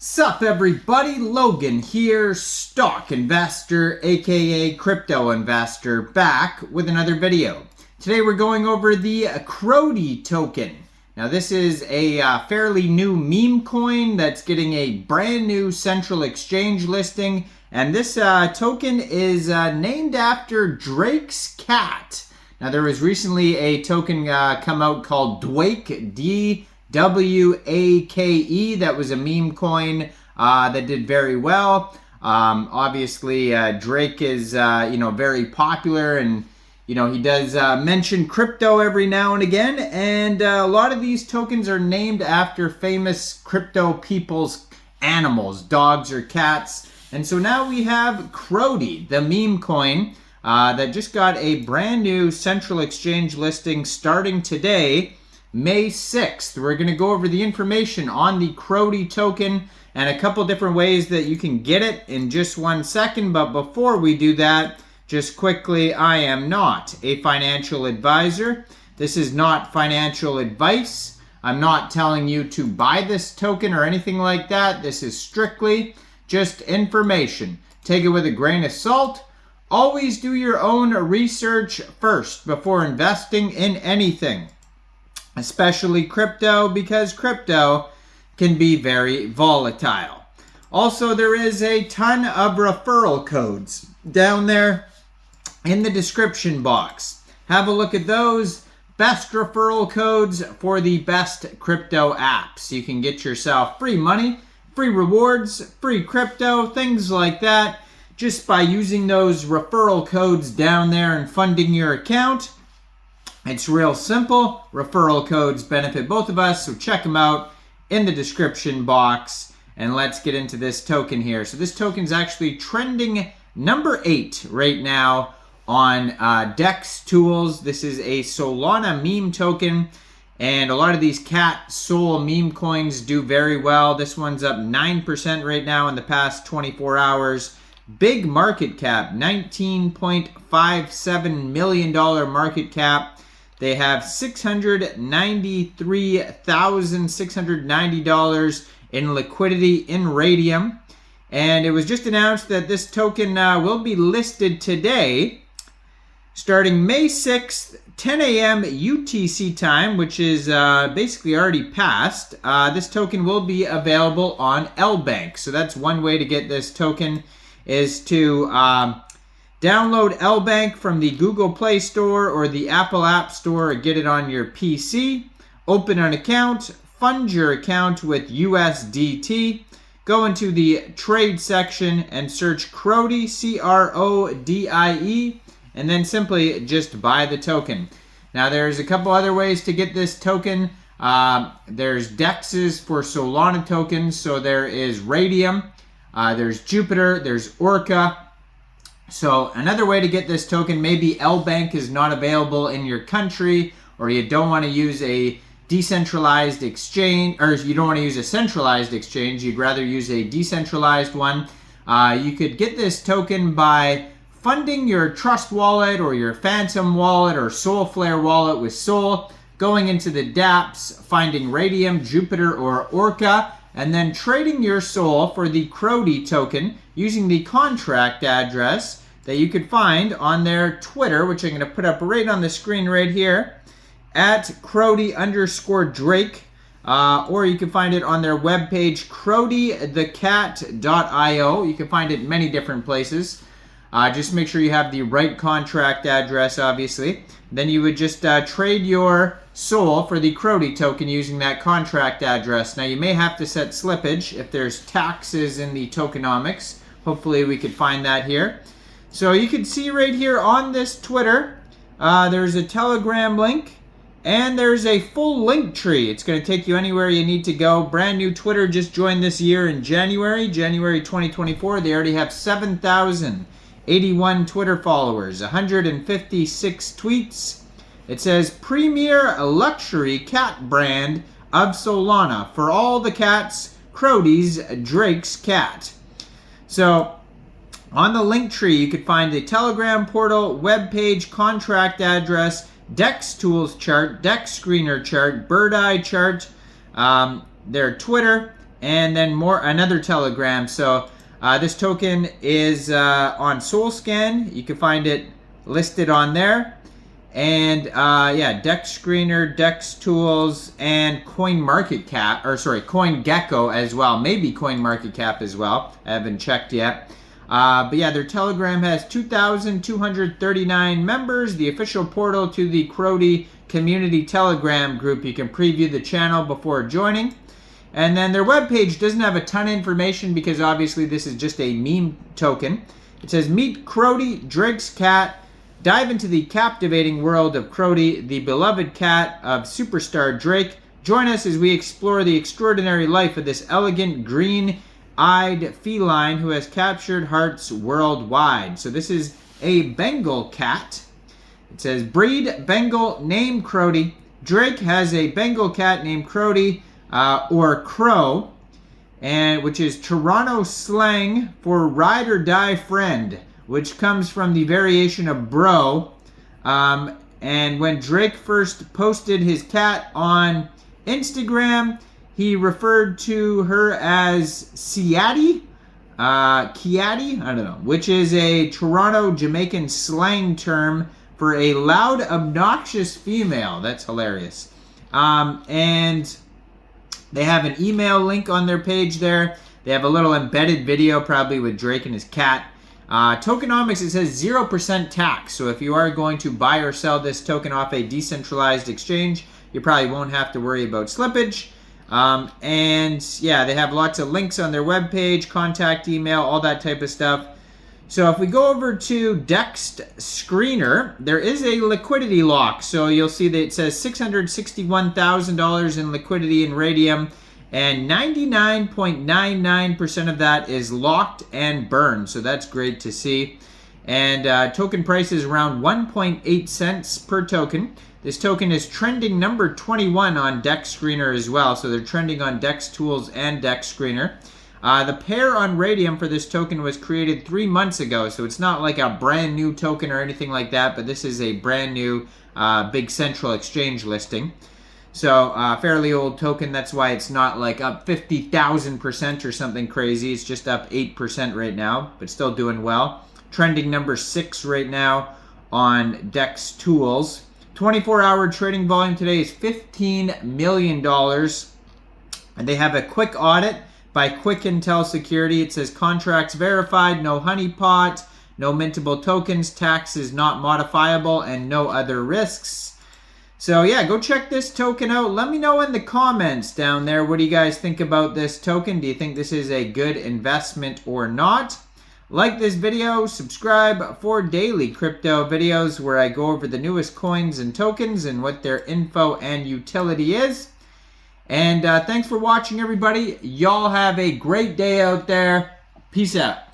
Sup everybody, Logan here, stock investor aka crypto investor, back with another video. Today we're going over the Crodie token. Now this is a fairly new meme coin that's getting a brand new central exchange listing, and this token is named after Drake's cat. Now there was recently a token come out called DWAKE, D-W-A-K-E, that was a meme coin that did very well. Obviously Drake is very popular, and he does mention crypto every now and again, and a lot of these tokens are named after famous crypto people's animals, dogs or cats. And so now we have Crodie, the meme coin, that just got a brand new central exchange listing starting today, May 6th. We're going to go over the information on the Crodie token and a couple different ways that you can get it in just 1 second. But before we do that, just quickly, I am not a financial advisor. This is not financial advice. I'm not telling you to buy this token or anything like that. This is strictly just information. Take it with a grain of salt. Always do your own research first before investing in anything, especially crypto, because crypto can be very volatile. Also, there is a ton of referral codes down there in the description box. Have a look at those. Best referral codes for the best crypto apps. You can get yourself free money, free rewards, free crypto, things like that, just by using those referral codes down there and funding your account. It's real simple. Referral codes benefit both of us, so check them out in the description box. And let's get into this token here. So this token is actually trending number 8 right now on DEX tools. This is a Solana meme token, and a lot of these cat soul meme coins do very well. This one's up 9% right now in the past 24 hours. Big market cap, $19.57 million market cap. They have $693,690 in liquidity in Raydium. And it was just announced that this token will be listed today, starting May 6th, 10 a.m. UTC time, which is basically already passed. This token will be available on Lbank. So that's one way to get this token, is to download Lbank from the Google Play Store or the Apple App Store, or get it on your PC. Open an account, fund your account with USDT. Go into the trade section and search Crodie, C-R-O-D-I-E, and then simply just buy the token. Now there's a couple other ways to get this token. There's DEXs for Solana tokens. So there is Raydium, there's Jupiter, there's Orca. So another way to get this token, maybe Lbank is not available in your country, or you don't want to use a decentralized exchange, or you don't want to use a centralized exchange, you'd rather use a decentralized one. You could get this token by funding your Trust wallet or your Phantom wallet or Soulflare wallet with Sol, going into the dApps, finding Raydium, Jupiter, or Orca, and then trading your Sol for the Crodie token using the contract address that you could find on their Twitter, which I'm going to put up right on the screen right here, at Crodie_Drake, or you can find it on their webpage, CrodieTheCat.io. You can find it many different places. Just make sure you have the right contract address, obviously. Then you would just trade your Sol for the Crodie token using that contract address. Now you may have to set slippage if there's taxes in the tokenomics. Hopefully we could find that here. So you can see right here on this Twitter, there's a Telegram link, and there's a full link tree. It's going to take you anywhere you need to go. Brand new Twitter, just joined this year in January 2024. They already have 7,081 Twitter followers, 156 tweets. It says, premier luxury cat brand of Solana. For all the cats, Crodie's Drake's cat. So on the link tree, you could find the Telegram portal, webpage, contract address, DEX tools chart, DEX screener chart, bird eye chart, their Twitter, and then another Telegram. So this token is on SolScan. You can find it listed on there. And yeah, Dex Screener, Dex Tools, and CoinGecko as well. Maybe CoinMarketCap as well. I haven't checked yet. But yeah, their Telegram has 2,239 members. The official portal to the Crodie community Telegram group. You can preview the channel before joining. And then their webpage doesn't have a ton of information because obviously this is just a meme token. It says, meet Crodie, Drake's cat. Dive into the captivating world of Crodie, the beloved cat of superstar Drake. Join us as we explore the extraordinary life of this elegant, green-eyed feline who has captured hearts worldwide. So this is a Bengal cat. It says, breed Bengal, name Crodie. Drake has a Bengal cat named Crodie, or Crow, and which is Toronto slang for ride or die friend, which comes from the variation of bro. And when Drake first posted his cat on Instagram, he referred to her as Kiati, I don't know, which is a Toronto Jamaican slang term for a loud, obnoxious female. That's hilarious. And they have an email link on their page there. They have a little embedded video, probably with Drake and his cat. Tokenomics, it says 0% tax. So if you are going to buy or sell this token off a decentralized exchange, you probably won't have to worry about slippage. And yeah, they have lots of links on their webpage, contact email, all that type of stuff. So if we go over to Dex Screener, there is a liquidity lock. So you'll see that it says $661,000 in liquidity in Raydium. And 99.99% of that is locked and burned. So that's great to see. And token price is around 1.8 cents per token. This token is trending number 21 on Dex Screener as well. So they're trending on Dex Tools and Dex Screener. The pair on Raydium for this token was created 3 months ago. So it's not like a brand new token or anything like that. But this is a brand new big central exchange listing. So, fairly old token, that's why it's not like up 50,000% or something crazy. It's just up 8% right now, but still doing well. Trending number 6 right now on Dex Tools. 24-hour trading volume today is $15 million. And they have a quick audit by Quick Intel Security. It says contracts verified, no honeypot, no mintable tokens, tax is not modifiable, and no other risks. So yeah, go check this token out. Let me know in the comments down there, what do you guys think about this token? Do you think this is a good investment or not? Like this video, subscribe for daily crypto videos where I go over the newest coins and tokens and what their info and utility is. And thanks for watching, everybody. Y'all have a great day out there. Peace out.